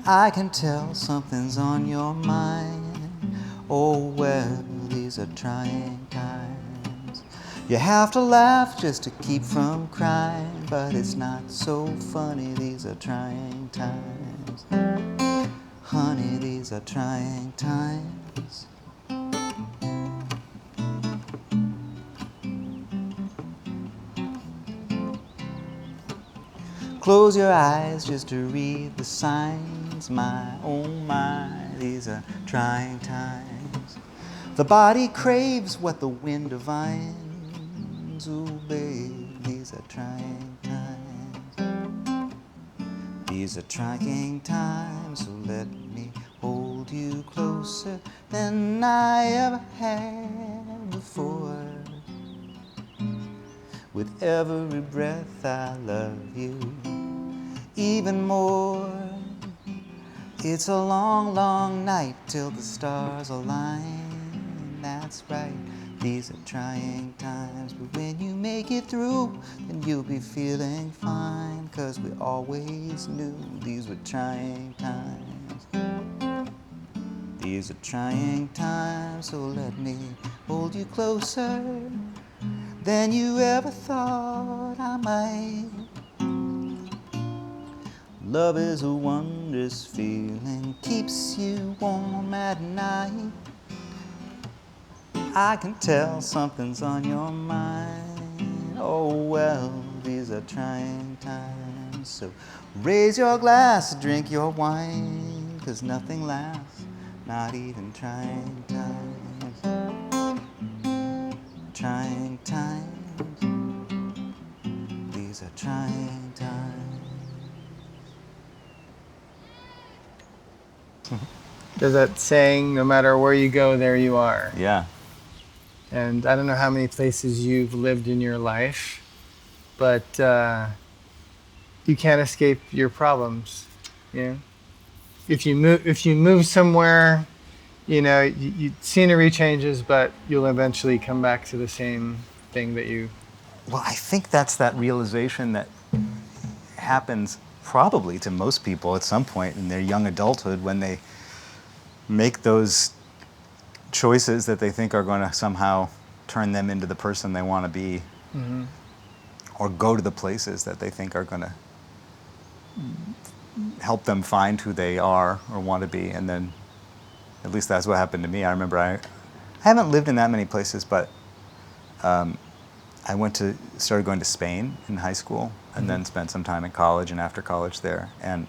I can tell something's on your mind. Oh well, these are trying times. You have to laugh just to keep from crying, but it's not so funny, these are trying times. Honey, these are trying times. Close your eyes just to read the signs. My, oh my, these are trying times. The body craves what the wind divines. Ooh, babe, these are trying times. These are trying times, so let me hold you closer than I ever had before. With every breath I love you even more. It's a long, long night till the stars align. That's right, these are trying times. But when you make it through, then you'll be feeling fine. 'Cause we always knew these were trying times. These are trying times, so let me hold you closer than you ever thought I might. Love is a wondrous feeling, keeps you warm at night. I can tell something's on your mind. Oh well, these are trying times. So raise your glass, drink your wine, 'cause nothing lasts, not even trying times. Trying times. These are trying times. There's that saying, no matter where you go, there you are. Yeah. And I don't know how many places you've lived in your life, but you can't escape your problems. You know? If you move somewhere, you know, scenery changes, but you'll eventually come back to the same thing that you... Well, I think that's that realization that happens probably to most people at some point in their young adulthood when they make those choices that they think are going to somehow turn them into the person they want to be, Mm-hmm. or go to the places that they think are going to help them find who they are or want to be. And then, at least that's what happened to me. I remember I haven't lived in that many places, but I started going to Spain in high school, and then spent some time in college and after college there. And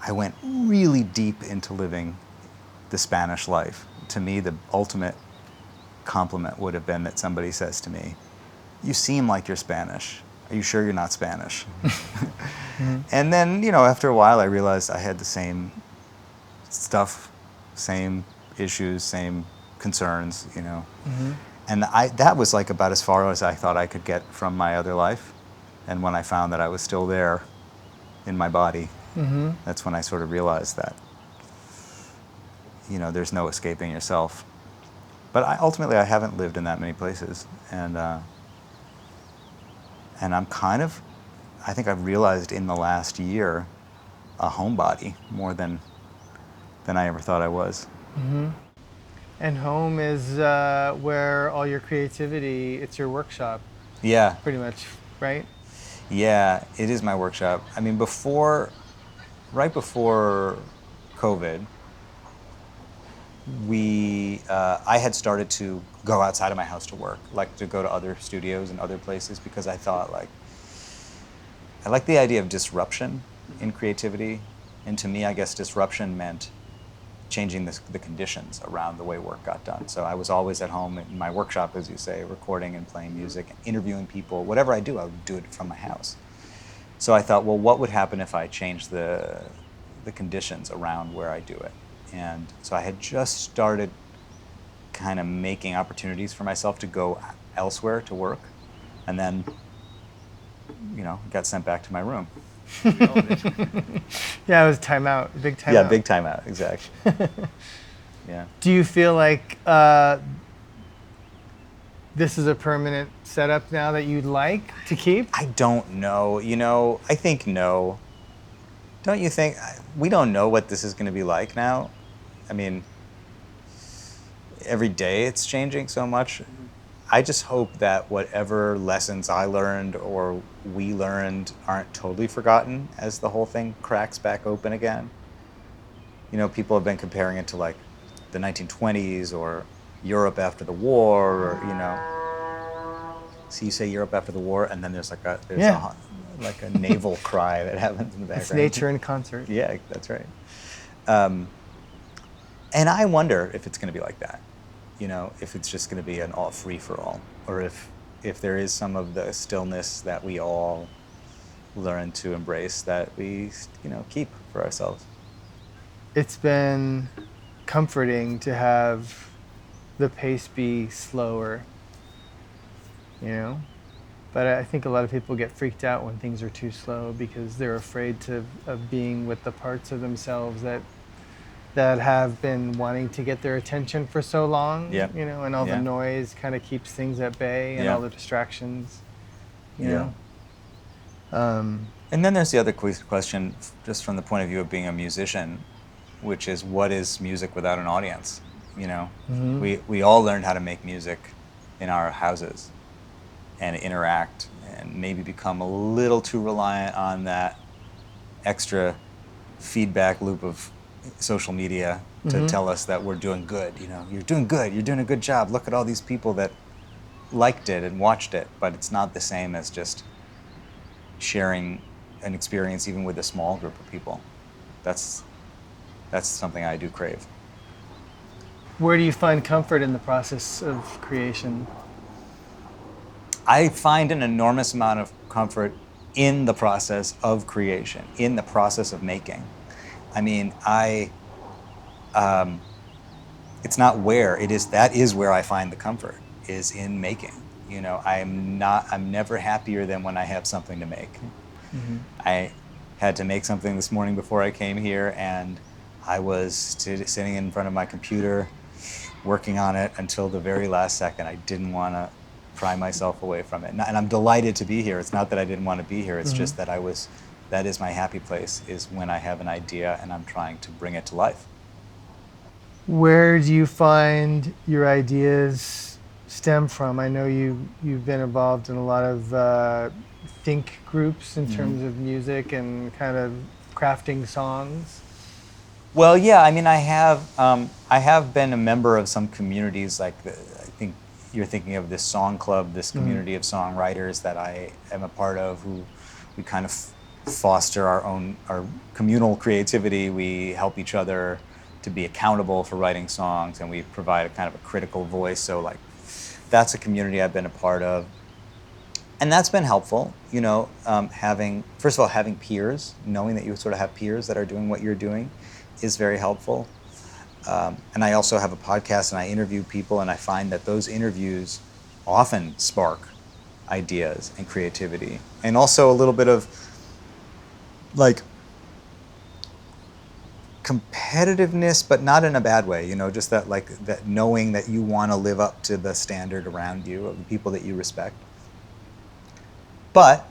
I went really deep into living the Spanish life. To me, the ultimate compliment would have been that somebody says to me, "You seem like you're Spanish. Are you sure you're not Spanish?" Mm-hmm. And then, you know, after a while, I realized I had the same stuff, same issues, same concerns, you know. Mm-hmm. And that was like about as far as I thought I could get from my other life. And when I found that I was still there in my body, Mm-hmm. that's when I sort of realized that, you know, there's no escaping yourself. But ultimately, I haven't lived in that many places. And I'm kind of, I think I've realized in the last year, a homebody more than I ever thought I was. Mm-hmm. And home is where all your creativity, it's your workshop. Yeah. Pretty much, right? Yeah, it is my workshop. I mean, right before COVID, I had started to go outside of my house to work, like to go to other studios and other places, because I thought, like, I like the idea of disruption in creativity. And to me, I guess disruption meant changing the conditions around the way work got done. So I was always at home in my workshop, as you say, recording and playing music and interviewing people. Whatever I do, I would do it from my house. So I thought, well, what would happen if I changed the conditions around where I do it? And so I had just started kind of making opportunities for myself to go elsewhere to work. And then, you know, got sent back to my room. Yeah, it was timeout, big timeout. Yeah, big timeout, exactly. Yeah. Do you feel like this is a permanent setup now that you'd like to keep? I don't know. You know, I think no. Don't you think we don't know what this is going to be like now? I mean, every day it's changing so much. I just hope that whatever lessons I learned or we learned aren't totally forgotten as the whole thing cracks back open again. You know, people have been comparing it to like the 1920s or Europe after the war, or you know. So you say Europe after the war, and then there's Yeah. like a naval cry that happens in the background. It's nature in concert. Yeah, that's right. And I wonder if it's going to be like that. You know, if it's just going to be an all free for all, or if there is some of the stillness that we all learn to embrace that we, you know, keep for ourselves. It's been comforting to have the pace be slower, you know? But I think a lot of people get freaked out when things are too slow because they're afraid of being with the parts of themselves that have been wanting to get their attention for so long, Yeah. you know, and all the Yeah. noise kind of keeps things at bay and Yeah. all the distractions, you Yeah. know. And then there's the other question, just from the point of view of being a musician, which is, what is music without an audience? You know, we all learned how to make music in our houses and interact, and maybe become a little too reliant on that extra feedback loop of social media to tell us that we're doing good. You know, you're doing good, you're doing a good job. Look at all these people that liked it and watched it. But it's not the same as just sharing an experience, even with a small group of people. That's something I do crave. Where do you find comfort in the process of creation? I find an enormous amount of comfort in the process of creation, in the process of making. I mean, it's not where, it is, that is where I find the comfort, is in making. You know, I'm never happier than when I have something to make. I had to make something this morning before I came here, and I was sitting in front of my computer working on it until the very last second. I didn't want to pry myself away from it. And I'm delighted to be here. It's not that I didn't want to be here. It's just that that is my happy place, is when I have an idea and I'm trying to bring it to life. Where do you find your ideas stem from? I know you've been involved in a lot of think groups in terms of music and kind of crafting songs. Well, yeah, I mean, I have been a member of some communities, like I think you're thinking of this song club, this community of songwriters that I am a part of, who we kind of foster our communal creativity. We help each other to be accountable for writing songs, and we provide a kind of a critical voice. So, like, that's a community I've been a part of, and that's been helpful. You know, first of all, having peers, knowing that you sort of have peers that are doing what you're doing, is very helpful. And I also have a podcast, and I interview people, and I find that those interviews often spark ideas and creativity, and also a little bit of like competitiveness, but not in a bad way. You know, just that, like, that knowing that you want to live up to the standard around you of the people that you respect. But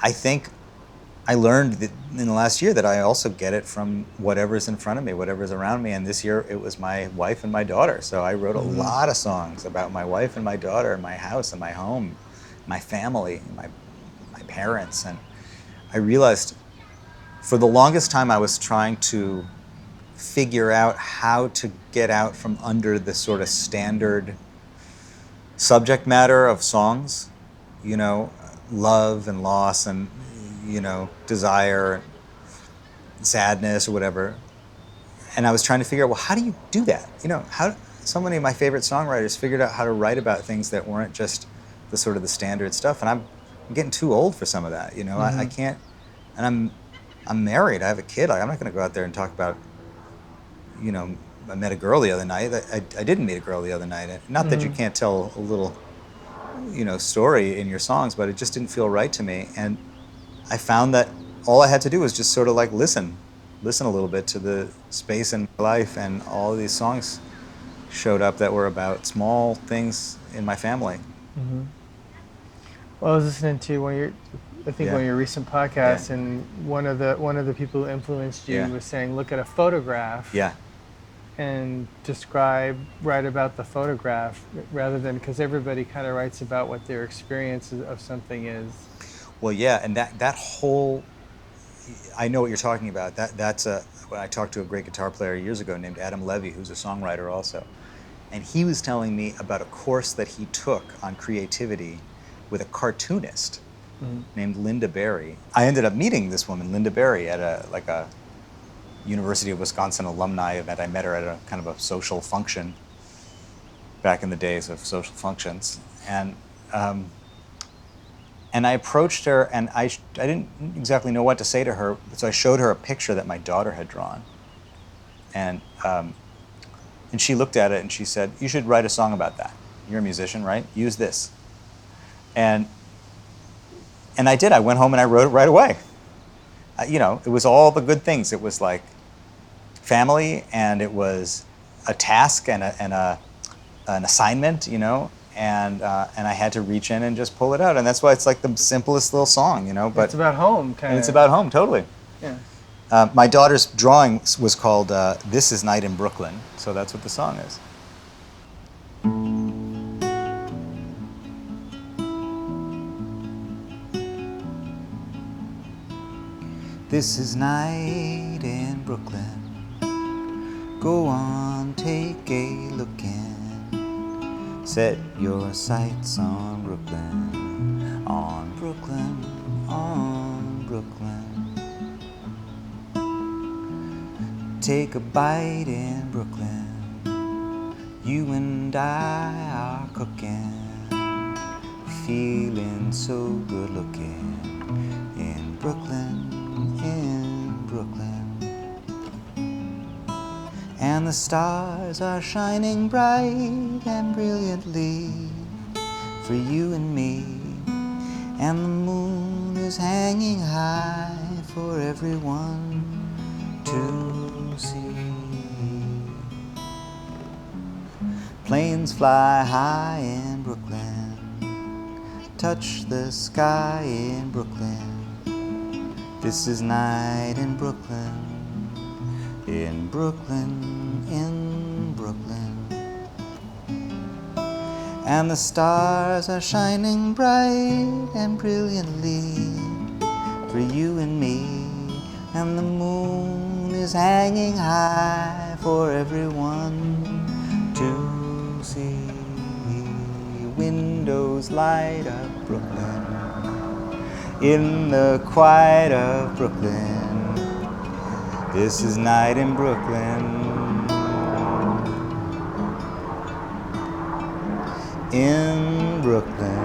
I think I learned that in the last year that I also get it from whatever's in front of me, whatever's around me. And this year it was my wife and my daughter. So I wrote a lot of songs about my wife and my daughter, and my house and my home, my family, my parents. And I realized for the longest time I was trying to figure out how to get out from under the sort of standard subject matter of songs, you know, love and loss and, you know, desire, sadness or whatever. And I was trying to figure out, well, how do you do that? You know, how so many of my favorite songwriters figured out how to write about things that weren't just the sort of the standard stuff. And I'm getting too old for some of that, you know. I can't, and I'm married, I have a kid. Like, I'm not going to go out there and talk about, you know, I met a girl the other night. I didn't meet a girl the other night. Not that you can't tell a little, you know, story in your songs, but it just didn't feel right to me. And I found that all I had to do was just sort of like listen a little bit to the space in my life, and all of these songs showed up that were about small things in my family. Well, I was listening to one of I think Yeah. one of your recent podcasts, Yeah. and one of the people who influenced you Yeah. was saying, look at a photograph Yeah. and write about the photograph rather than, because everybody kind of writes about what their experience of something is. Well, yeah, and that whole, I know what you're talking about. That's a, when I talked to a great guitar player years ago named Adam Levy, who's a songwriter also, and he was telling me about a course that he took on creativity with a cartoonist named Linda Berry. I ended up meeting this woman, Linda Berry, at a University of Wisconsin alumni event. I met her at a kind of a social function back in the days of social functions, and I approached her, and I didn't exactly know what to say to her, so I showed her a picture that my daughter had drawn, and she looked at it and she said, "You should write a song about that. You're a musician, right? Use this." And I did. I went home and I wrote it right away. It was all the good things. It was like family, and it was a task and an assignment, and I had to reach in and just pull it out, and that's why it's like the simplest little song, But It's about home, kind and of. it's about home, totally. Yeah. My daughter's drawing was called "This Is Night in Brooklyn," so that's what the song is. This is night in Brooklyn. Go on, take a look in. Set your sights on Brooklyn, on Brooklyn, on Brooklyn. Take a bite in Brooklyn. You and I are cooking, feeling so good looking in Brooklyn, in Brooklyn. And the stars are shining bright and brilliantly for you and me. And the moon is hanging high for everyone to see. Planes fly high in Brooklyn, touch the sky in Brooklyn. This is night in Brooklyn, in Brooklyn, in Brooklyn. And the stars are shining bright and brilliantly for you and me. And the moon is hanging high for everyone to see. Windows light up Brooklyn, in the quiet of Brooklyn. This is night in Brooklyn, in Brooklyn.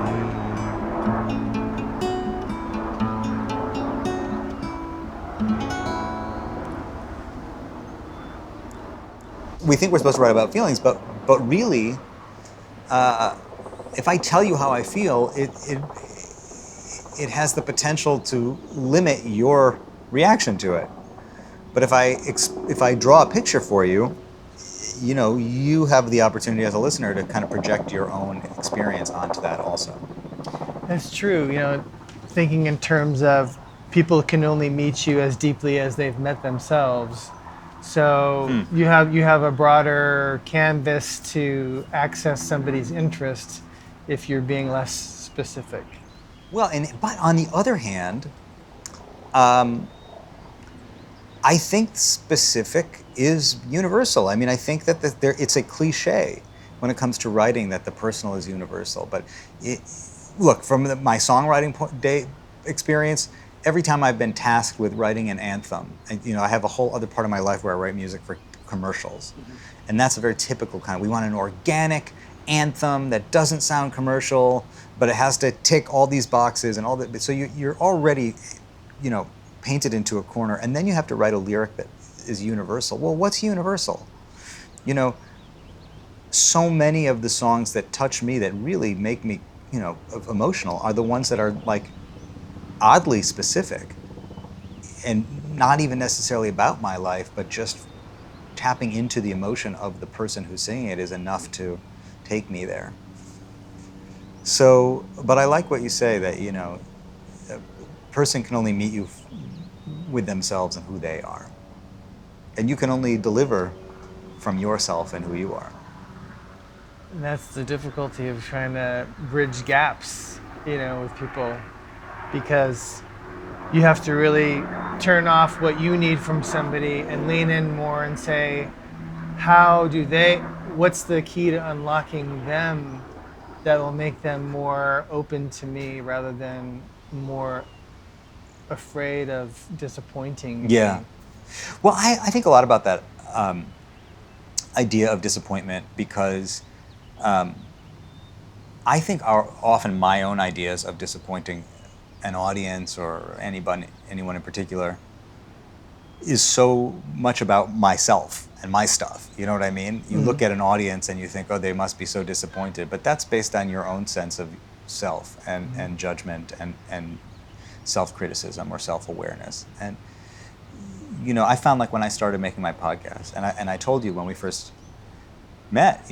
We think we're supposed to write about feelings, but really, if I tell you how I feel, it has the potential to limit your reaction to it. But if I draw a picture for you, you have the opportunity as a listener to kind of project your own experience onto that also. That's true. Thinking in terms of people can only meet you as deeply as they've met themselves. So you have a broader canvas to access somebody's interest if you're being less specific. Well, but on the other hand, I think specific is universal. I mean, I think that it's a cliche when it comes to writing that the personal is universal. But look, from my songwriting experience, every time I've been tasked with writing an anthem, and I have a whole other part of my life where I write music for commercials, and that's a very typical kind. We want an organic anthem that doesn't sound commercial, but it has to tick all these boxes and all that. So you're already, painted into a corner, and then you have to write a lyric that is universal. Well, what's universal? So many of the songs that touch me, that really make me, emotional, are the ones that are like oddly specific and not even necessarily about my life, but just tapping into the emotion of the person who's singing it is enough to take me there. So, but I like what you say, that person can only meet you with themselves and who they are. And you can only deliver from yourself and who you are. And that's the difficulty of trying to bridge gaps, with people, because you have to really turn off what you need from somebody and lean in more and say, what's the key to unlocking them that will make them more open to me rather than more afraid of disappointing Yeah. me? Well, I think a lot about that idea of disappointment because I think often my own ideas of disappointing an audience or anyone in particular is so much about myself and my stuff. You know what I mean? You look at an audience and you think, oh, they must be so disappointed. But that's based on your own sense of self and judgment and self-criticism or self-awareness. And, I found like when I started making my podcast, and I told you when we first met,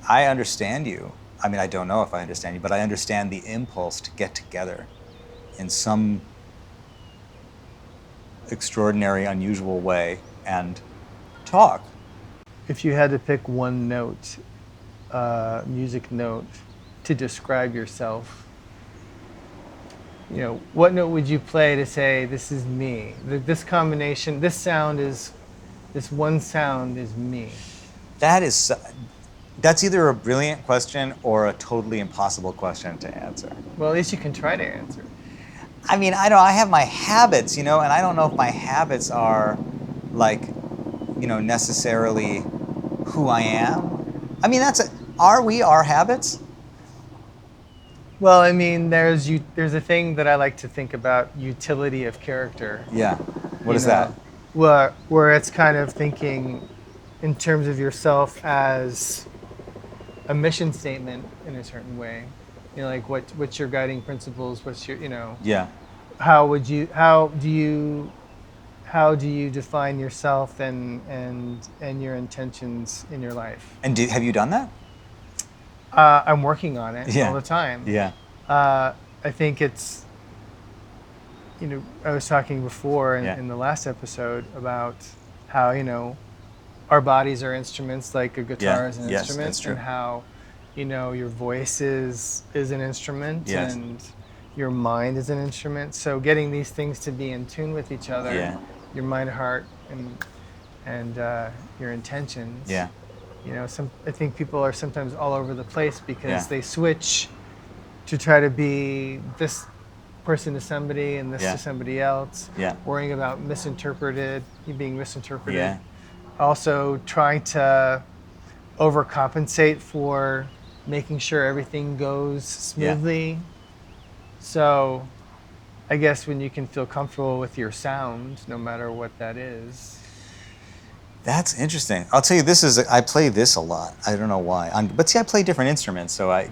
I understand you. I mean, I don't know if I understand you, but I understand the impulse to get together in some extraordinary, unusual way and talk. If you had to pick one note, music note, to describe yourself, what note would you play to say, this is me? This combination, this one sound is me. That's either a brilliant question or a totally impossible question to answer. Well, at least you can try to answer. I mean, I have my habits, and I don't know if my habits are like, necessarily who I am. I mean, are we our habits? Well, I mean, there's a thing that I like to think about, utility of character. Yeah. What is that? Where it's kind of thinking in terms of yourself as a mission statement in a certain way. Like what's your guiding principles? What's your, Yeah. How do you define yourself and your intentions in your life? And have you done that? I'm working on it all the time. Yeah. I think it's, I was talking before in the last episode about how, our bodies are instruments, like a guitar is an instrument, that's true. and how, your voice is an instrument, Yes. and your mind is an instrument. So getting these things to be in tune with each other, your mind, heart, and your intentions. Yeah. I think people are sometimes all over the place because they switch to try to be this person to somebody and this to somebody else. Yeah. Worrying about being misinterpreted. Yeah. Also trying to overcompensate for making sure everything goes smoothly. Yeah. So I guess when you can feel comfortable with your sound, no matter what that is. That's interesting. I'll tell you, I play this a lot. I don't know why. But see, I play different instruments, I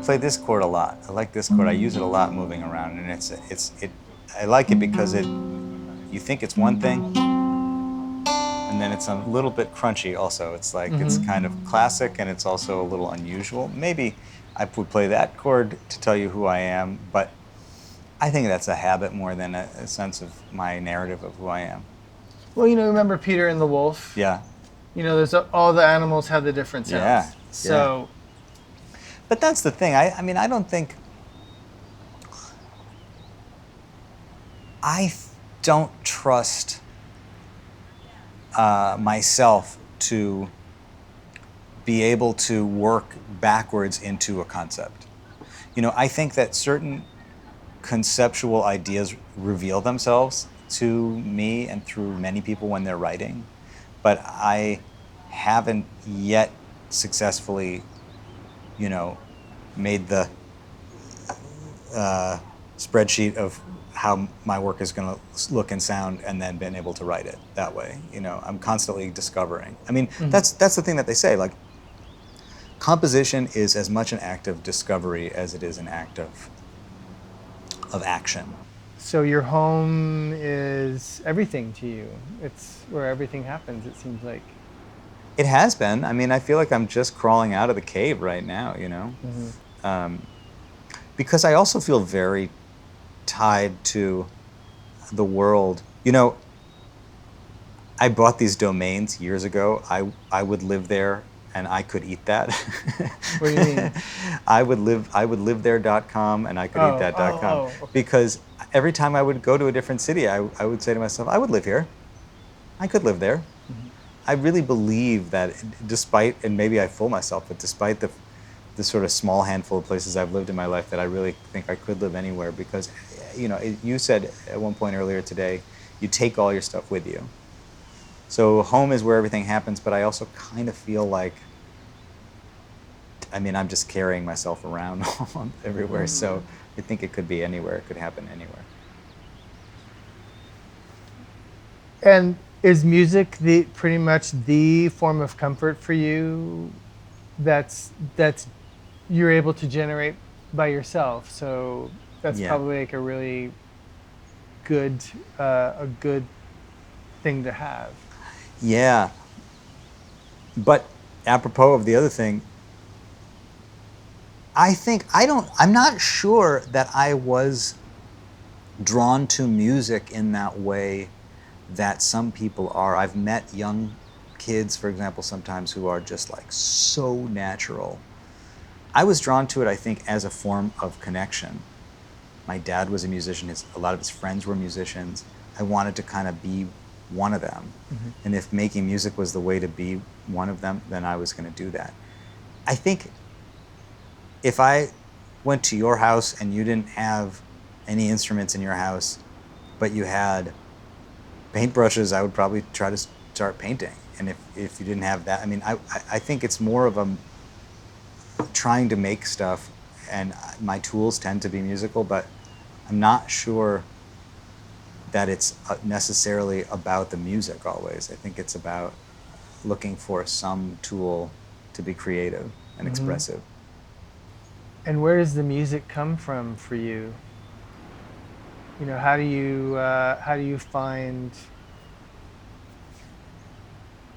play this chord a lot. I like this chord. I use it a lot moving around, and I like it because you think it's one thing, and then it's a little bit crunchy also. It's like it's kind of classic, and it's also a little unusual. Maybe I would play that chord to tell you who I am, but I think that's a habit more than a sense of my narrative of who I am. Well, remember Peter and the Wolf? Yeah. There's all the animals have the different sounds. Yeah. So. But that's the thing. I mean, I don't think. I don't trust myself to be able to work backwards into a concept. I think that certain conceptual ideas reveal themselves to me and through many people when they're writing, but I haven't yet successfully, made the spreadsheet of how my work is going to look and sound and then been able to write it that way. I'm constantly discovering. I mean, that's the thing that they say, like, composition is as much an act of discovery as it is an act of action. So your home is everything to you. It's where everything happens, it seems like. It has been. I mean, I feel like I'm just crawling out of the cave right now, because I also feel very tied to the world. You know, I bought these domains years ago. I would live there and I could eat that. What do you mean? I would live there.com and I could eat that.com. Okay. Because every time I would go to a different city, I would say to myself, I would live here. I could live there. Mm-hmm. I really believe that despite, and maybe I fool myself, but despite the sort of small handful of places I've lived in my life, that I really think I could live anywhere because, you know, you said at one point earlier today, you take all your stuff with you. So home is where everything happens, but I also kind of feel like, I mean, I'm just carrying myself around everywhere, so I think it could be anywhere, it could happen anywhere. And is music pretty much the form of comfort for you that's you're able to generate by yourself? So that's probably like a really good thing to have. Yeah. But apropos of the other thing, I'm not sure that I was drawn to music in that way that some people are. I've met young kids, for example, sometimes who are just like so natural. I was drawn to it, I think, as a form of connection. My dad was a musician. A lot of his friends were musicians. I wanted to kind of be one of them. Mm-hmm. And if making music was the way to be one of them, then I was going to do that. I think if I went to your house and you didn't have any instruments in your house, but you had paintbrushes, I would probably try to start painting. And if you didn't have that, I mean, I think it's more of a trying to make stuff, and my tools tend to be musical, but I'm not sure that it's necessarily about the music always. I think it's about looking for some tool to be creative and expressive. And where does the music come from for you? You know, how do you find?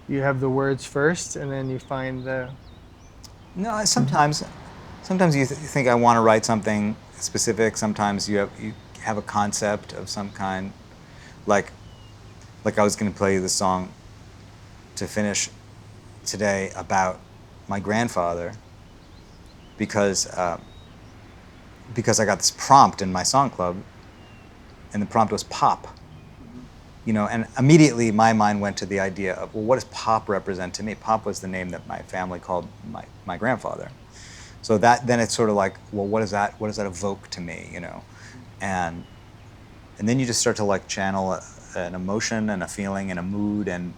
You have the words first, and then you find the. No, sometimes you think I want to write something specific. Sometimes you have a concept of some kind, like I was going to play you the song to finish today about my grandfather, because I got this prompt in my song club, and the prompt was pop. You know, and immediately my mind went to the idea of, well, what does pop represent to me? Pop was the name that my family called my grandfather. So then it's sort of like, well, what does that evoke to me, you know? And then you just start to like channel an emotion and a feeling and a mood and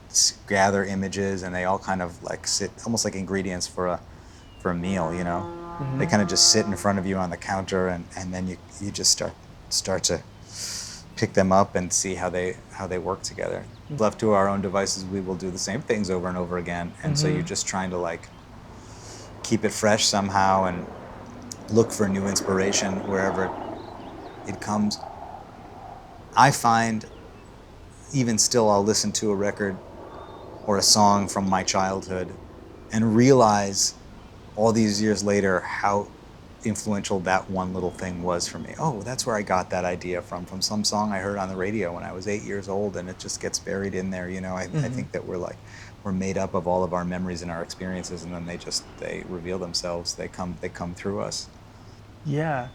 gather images, and they all kind of like sit almost like ingredients for a meal, you know? Mm-hmm. They kind of just sit in front of you on the counter, and then you just start to pick them up and see how they work together. Mm-hmm. Left to our own devices, we will do the same things over and over again, and so you're just trying to like keep it fresh somehow and look for new inspiration wherever it comes. I find even still I'll listen to a record or a song from my childhood and realize all these years later how influential that one little thing was for me. Oh, that's where I got that idea from some song I heard on the radio when I was 8 years old, and it just gets buried in there, you know. I think that we're made up of all of our memories and our experiences, and then they reveal themselves. They come through us. Yeah.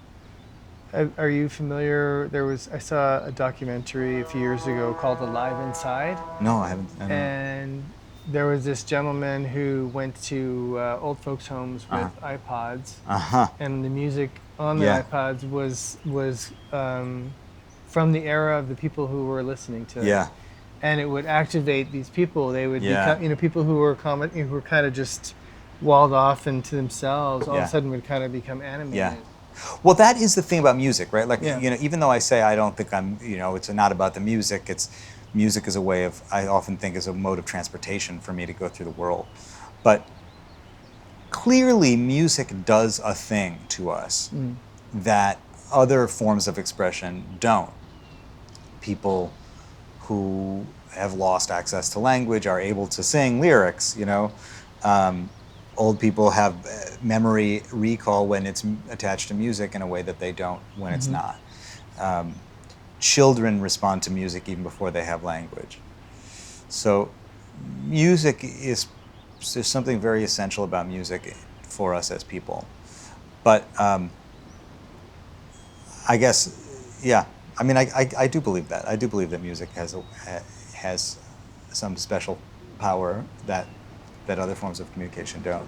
Are you familiar? I saw a documentary a few years ago called Alive Inside. No, I haven't. And there was this gentleman who went to old folks' homes with iPods, and the music on the iPods was from the era of the people who were listening to it. Yeah. And it would activate these people. They would become, you know, people who were who were kind of just walled off into themselves. All of a sudden, would kind of become animated. Yeah. Well, that is the thing about music, right? Like, you know, even though I say I don't think it's not about the music, music is a way of, I often think, is a mode of transportation for me to go through the world. But clearly music does a thing to us that other forms of expression don't. People who have lost access to language are able to sing lyrics, you know. Old people have memory recall when it's attached to music in a way that they don't when it's not. children respond to music even before they have language. So music is, there's something very essential about music for us as people. But I guess, yeah, I mean, I do believe that. I do believe that music has some special power that other forms of communication don't.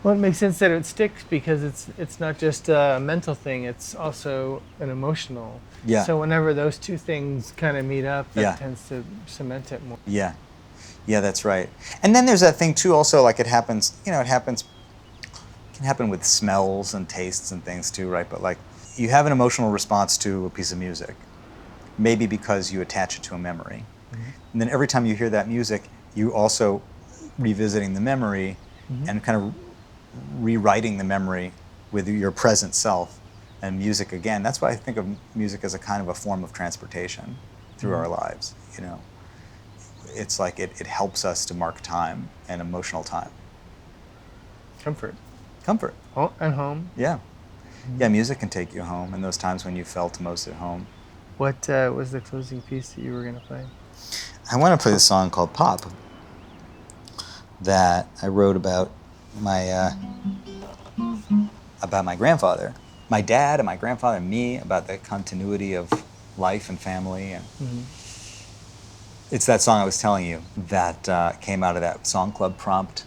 Well, it makes sense that it sticks because it's not just a mental thing; it's also an emotional. Yeah. So whenever those two things kind of meet up, that Yeah. tends to cement it more. Yeah, yeah, that's right. And then there's that thing too. Also, like it happens. It can happen with smells and tastes and things too, right? But like, you have an emotional response to a piece of music, maybe because you attach it to a memory, and then every time you hear that music, you also revisiting the memory and kind of rewriting the memory with your present self and music again. That's why I think of music as a kind of a form of transportation through our lives. It's like it helps us to mark time and emotional time. Comfort. Comfort. Oh, and home. Yeah. Yeah, music can take you home in those times when you felt most at home. What was the closing piece that you were going to play? I want to play this song called Pop that I wrote about my grandfather, my dad and my grandfather and me, about the continuity of life and family. And it's that song I was telling you that came out of that song club prompt.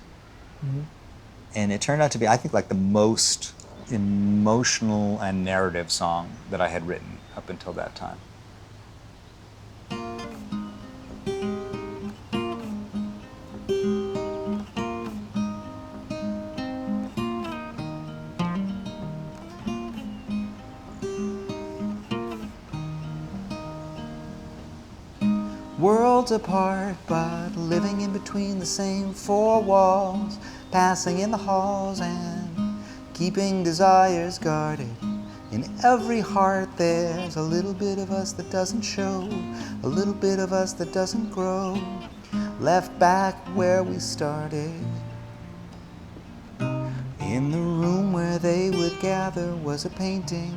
And it turned out to be, I think, like the most emotional and narrative song that I had written up until that time. Worlds apart, but living in between the same four walls, passing in the halls and keeping desires guarded. In every heart there's a little bit of us that doesn't show, a little bit of us that doesn't grow, left back where we started. In the room where they would gather was a painting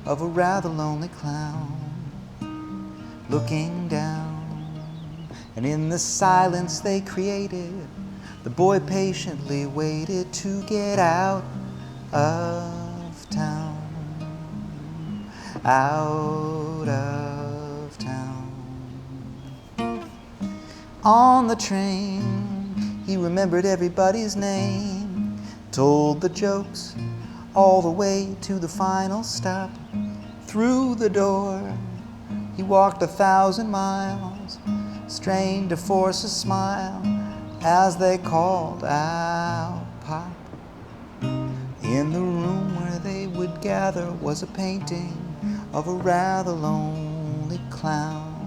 of a rather lonely clown looking down. And in the silence they created, the boy patiently waited to get out of town. Out of town. On the train, he remembered everybody's name, told the jokes all the way to the final stop. Through the door, he walked 1,000 miles, strained to force a smile as they called out Pop. In the room where they would gather was a painting of a rather lonely clown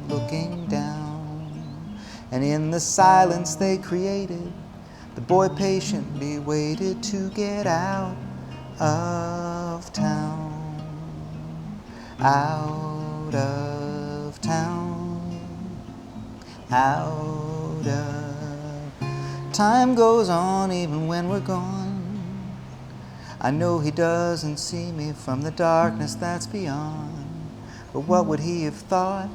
looking down. And in the silence they created, the boy patiently waited to get out of town. Out of town. Out of time goes on even when we're gone. I know he doesn't see me from the darkness that's beyond. But what would he have thought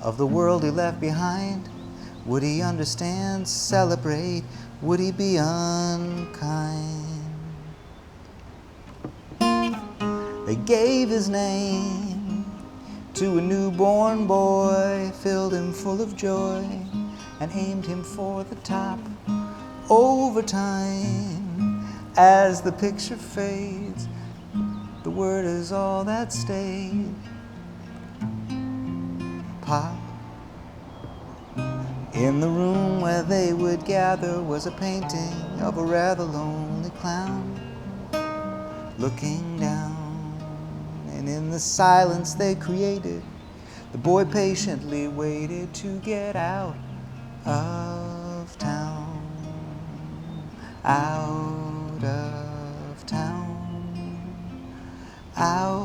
of the world he left behind? Would he understand, celebrate? Would he be unkind? They gave his name to a newborn boy, filled him full of joy, and aimed him for the top. Over time, as the picture fades, the word is all that stayed. Pop. In the room where they would gather was a painting of a rather lonely clown looking down. And in the silence they created, the boy patiently waited to get out of town. Out of town. Out